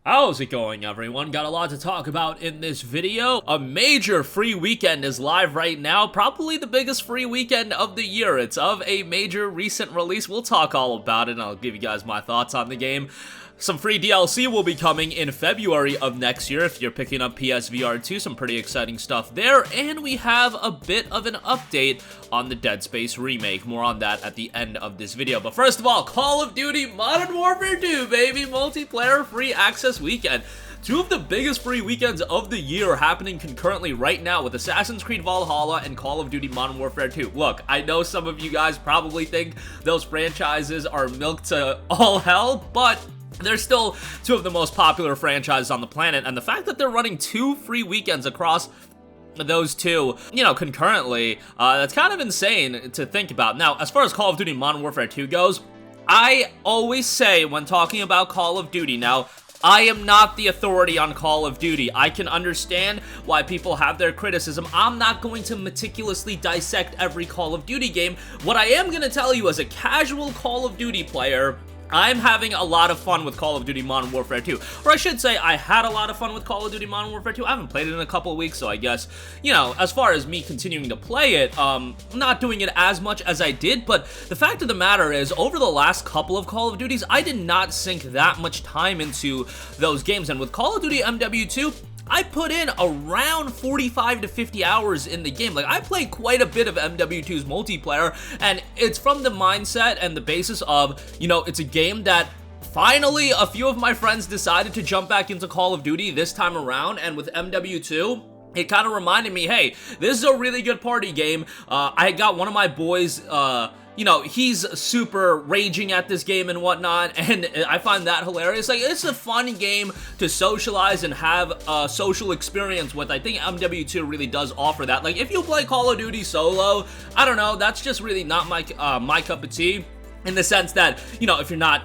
How's it going, everyone? Got a lot to talk about in this video. A major free weekend is live right now, probably the biggest free weekend of the year. It's of a major recent release. We'll talk all about it, and I'll give you guys my thoughts on the game. Some free DLC will be coming in February of next year if you're picking up PS VR2, some pretty exciting stuff there, and we have a bit of an update on the Dead Space remake. More on that at the end of this video. But first of all, Call of Duty Modern Warfare 2, baby! Multiplayer free access weekend. Two of the biggest free weekends of the year are happening concurrently right now with Assassin's Creed Valhalla and Call of Duty Modern Warfare 2. Look, I know some of you guys probably think those franchises are milked to all hell, but they're still two of the most popular franchises on the planet, and the fact that they're running two free weekends across those two, concurrently, that's kind of insane to think about. Now, as far as Call of Duty Modern Warfare 2 goes, I always say when talking about Call of Duty, now, I am not the authority on Call of Duty. I can understand why people have their criticism. I'm not going to meticulously dissect every Call of Duty game. What I am going to tell you as a casual Call of Duty player, I'm having a lot of fun with Call of Duty Modern Warfare 2. Or I should say, I had a lot of fun with Call of Duty Modern Warfare 2. I haven't played it in a couple of weeks, so I guess, as far as me continuing to play it, I'm not doing it as much as I did, but the fact of the matter is, over the last couple of Call of Duties, I did not sink that much time into those games, and with Call of Duty MW2, I put in around 45 to 50 hours in the game. Like, I played quite a bit of MW2's multiplayer, and it's from the mindset and the basis of, it's a game that finally a few of my friends decided to jump back into Call of Duty this time around, and with MW2, it kind of reminded me, hey, this is a really good party game. I got one of my boys, he's super raging at this game and whatnot, and I find that hilarious. Like, it's a fun game to socialize and have a social experience with. I think MW2 really does offer that. Like, if you play Call of Duty solo, I don't know, that's just really not my cup of tea. In the sense that, if you're not,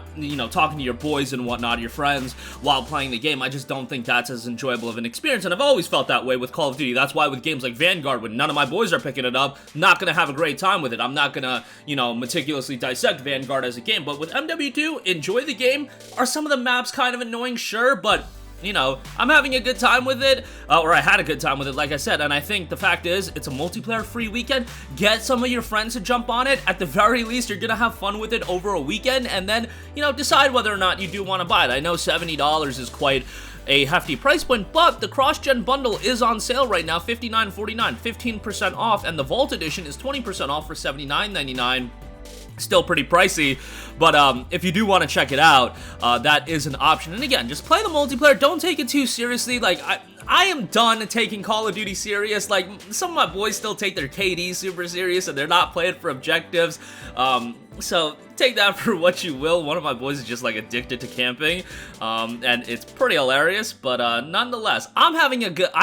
talking to your boys and whatnot, your friends, while playing the game, I just don't think that's as enjoyable of an experience, and I've always felt that way with Call of Duty. That's why with games like Vanguard, when none of my boys are picking it up, not gonna have a great time with it. I'm not gonna, meticulously dissect Vanguard as a game, but with MW2, enjoy the game. Are some of the maps kind of annoying? Sure, but I'm having a good time with it, or I had a good time with it, like I said, and I think the fact is, it's a multiplayer free weekend. Get some of your friends to jump on it. At the very least, you're gonna have fun with it over a weekend, and then, decide whether or not you do want to buy it. I know $70 is quite a hefty price point, but the cross-gen bundle is on sale right now, $59.49, 15% off, and the Vault Edition is 20% off for $79.99. Still pretty pricey, but if you do want to check it out, that is an option. And again, just play the multiplayer. Don't take it too seriously. Like, I am done taking Call of Duty serious. Like, some of my boys still take their KD super serious, and they're not playing for objectives. So take that for what you will. One of my boys is just like addicted to camping, and it's pretty hilarious, but nonetheless, I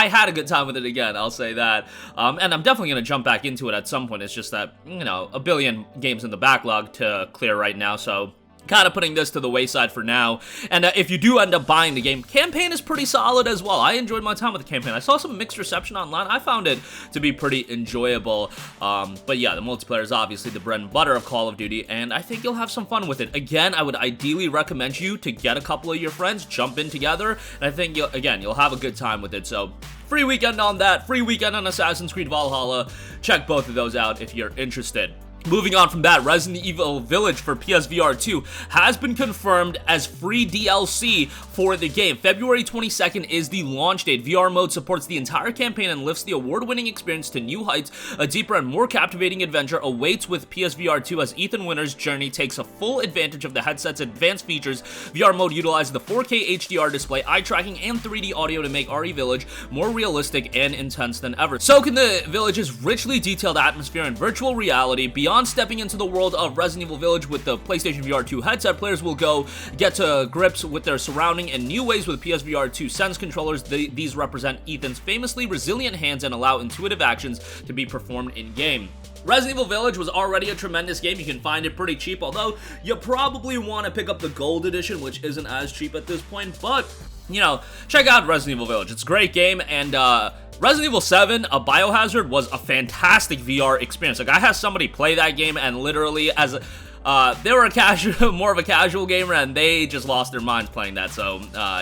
had a good time with it again, I'll say that, and I'm definitely gonna jump back into it at some point. It's just that, a billion games in the backlog to clear right now, so kind of putting this to the wayside for now. And if you do end up buying the game, campaign is pretty solid as well. I enjoyed my time with the campaign. I saw some mixed reception online. I found it to be pretty enjoyable. But yeah, the multiplayer is obviously the bread and butter of Call of Duty, and I think you'll have some fun with it. Again, I would ideally recommend you to get a couple of your friends, jump in together, and I think, you'll have a good time with it. So, free weekend on that, free weekend on Assassin's Creed Valhalla. Check both of those out if you're interested. Moving on from that, Resident Evil Village for PSVR 2 has been confirmed as free DLC for the game. February 22nd is the launch date. VR mode supports the entire campaign and lifts the award-winning experience to new heights. A deeper and more captivating adventure awaits with PSVR 2 as Ethan Winter's journey takes a full advantage of the headset's advanced features. VR mode utilizes the 4K HDR display, eye tracking, and 3D audio to make RE Village more realistic and intense than ever. Soak in the village's richly detailed atmosphere and virtual reality. Beyond stepping into the world of Resident Evil Village with the PlayStation VR 2 headset, players will get to grips with their surrounding in new ways with PSVR 2 Sense controllers. These represent Ethan's famously resilient hands and allow intuitive actions to be performed in-game. Resident Evil Village was already a tremendous game. You can find it pretty cheap, although you probably want to pick up the Gold Edition, which isn't as cheap at this point, but, check out Resident Evil Village. It's a great game, and Resident Evil 7, a Biohazard, was a fantastic VR experience. Like, I had somebody play that game, and literally, as they were a casual, more of a casual gamer, and they just lost their minds playing that. So,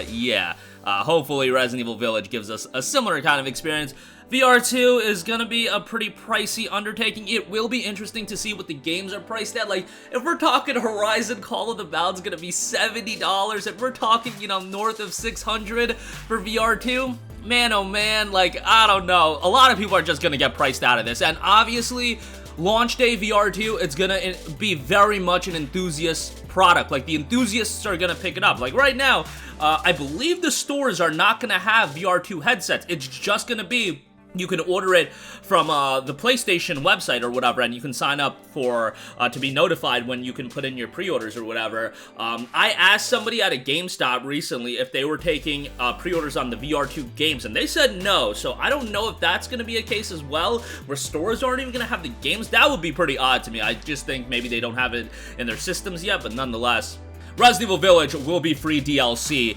yeah. Hopefully Resident Evil Village gives us a similar kind of experience. VR2 is gonna be a pretty pricey undertaking. It will be interesting to see what the games are priced at. Like, if we're talking Horizon Call of the Mountain's gonna be $70, if we're talking, you know, north of $600 for VR2, man, oh man, like, I don't know. A lot of people are just gonna get priced out of this, and obviously, launch day VR2, it's gonna be very much an enthusiast product. Like, the enthusiasts are gonna pick it up. Like, right now, I believe the stores are not gonna have VR2 headsets. It's just gonna be, you can order it from the PlayStation website or whatever, and you can sign up for to be notified when you can put in your pre-orders or whatever. I asked somebody at a GameStop recently if they were taking pre-orders on the VR2 games, and they said no. So I don't know if that's going to be a case as well, where stores aren't even going to have the games. That would be pretty odd to me. I just think maybe they don't have it in their systems yet, but nonetheless, Resident Evil Village will be free DLC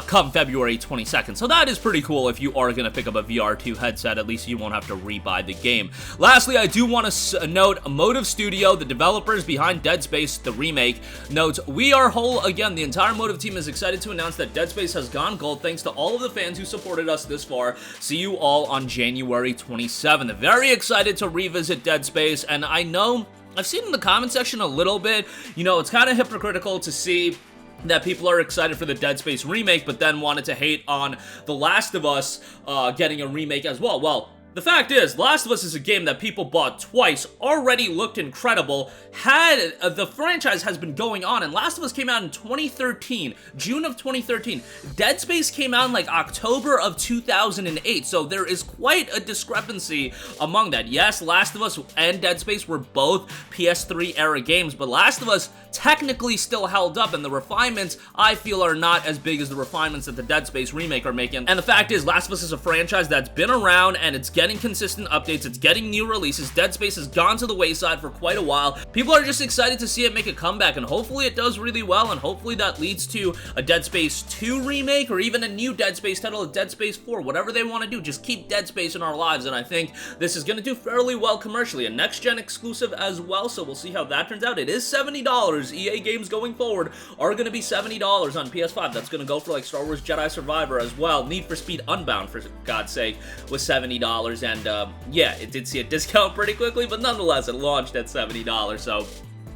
come February 22nd, so that is pretty cool. If you are going to pick up a VR2 headset, at least you won't have to rebuy the game. Lastly, I do want to note, Motive Studio, the developers behind Dead Space, the remake, notes, "We are whole again. The entire Motive team is excited to announce that Dead Space has gone gold thanks to all of the fans who supported us this far. See you all on January 27th. Very excited to revisit Dead Space, and I know I've seen in the comment section a little bit, you know, it's kind of hypocritical to see that people are excited for the Dead Space remake, but then wanted to hate on The Last of Us getting a remake as well. Well, the fact is, Last of Us is a game that people bought twice, already looked incredible, the franchise has been going on, and Last of Us came out in 2013, June of 2013. Dead Space came out in like October of 2008, so there is quite a discrepancy among that. Yes, Last of Us and Dead Space were both PS3 era games, but Last of Us technically still held up, and the refinements, I feel, are not as big as the refinements that the Dead Space remake are making. And the fact is, Last of Us is a franchise that's been around, and it's getting consistent updates, it's getting new releases. Dead Space has gone to the wayside for quite a while. People are just excited to see it make a comeback, and hopefully it does really well, and hopefully that leads to a Dead Space 2 remake, or even a new Dead Space title, a Dead Space 4, whatever they want to do. Just keep Dead Space in our lives, and I think this is going to do fairly well commercially. A next-gen exclusive as well, so we'll see how that turns out. It is $70. EA games going forward are going to be $70 on PS5. That's going to go for like Star Wars Jedi Survivor as well. Need for Speed Unbound, for God's sake, was $70, and yeah, it did see a discount pretty quickly, but nonetheless, it launched at $70, so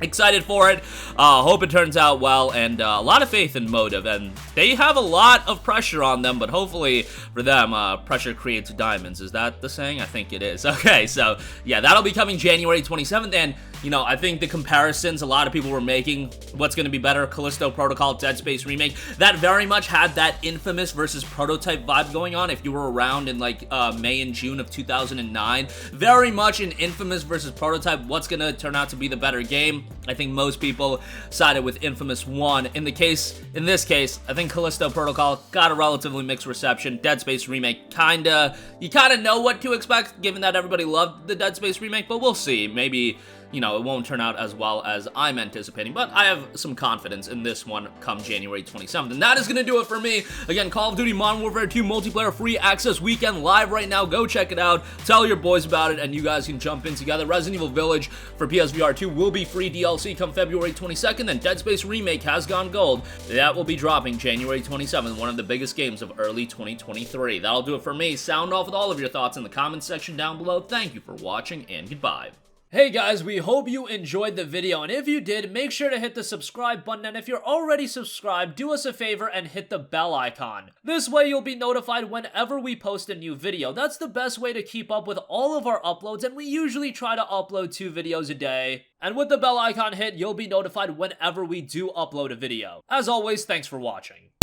excited for it. Hope it turns out well, and a lot of faith in Motive, and they have a lot of pressure on them, but hopefully for them, pressure creates diamonds. Is that the saying? I think it is. Okay, so yeah, that'll be coming January 27th, and you know, I think the comparisons a lot of people were making, what's going to be better, Callisto Protocol, Dead Space Remake, that very much had that Infamous versus Prototype vibe going on. If you were around in like May and June of 2009, very much an Infamous versus Prototype, what's going to turn out to be the better game. I think most people sided with Infamous 1. In this case, I think Callisto Protocol got a relatively mixed reception. Dead Space Remake, you kinda know what to expect, given that everybody loved the Dead Space Remake, but we'll see. Maybe, you know, it won't turn out as well as I'm anticipating, but I have some confidence in this one come January 27th. And that is going to do it for me. Again, Call of Duty Modern Warfare 2 multiplayer free access weekend live right now. Go check it out. Tell your boys about it, and you guys can jump in together. Resident Evil Village for PSVR 2 will be free DLC come February 22nd, and Dead Space Remake has gone gold. That will be dropping January 27th, one of the biggest games of early 2023. That'll do it for me. Sound off with all of your thoughts in the comments section down below. Thank you for watching, and goodbye. Hey guys, we hope you enjoyed the video, and if you did, make sure to hit the subscribe button, and if you're already subscribed, do us a favor and hit the bell icon. This way you'll be notified whenever we post a new video. That's the best way to keep up with all of our uploads, and we usually try to upload 2 videos a day. And with the bell icon hit, you'll be notified whenever we do upload a video. As always, thanks for watching.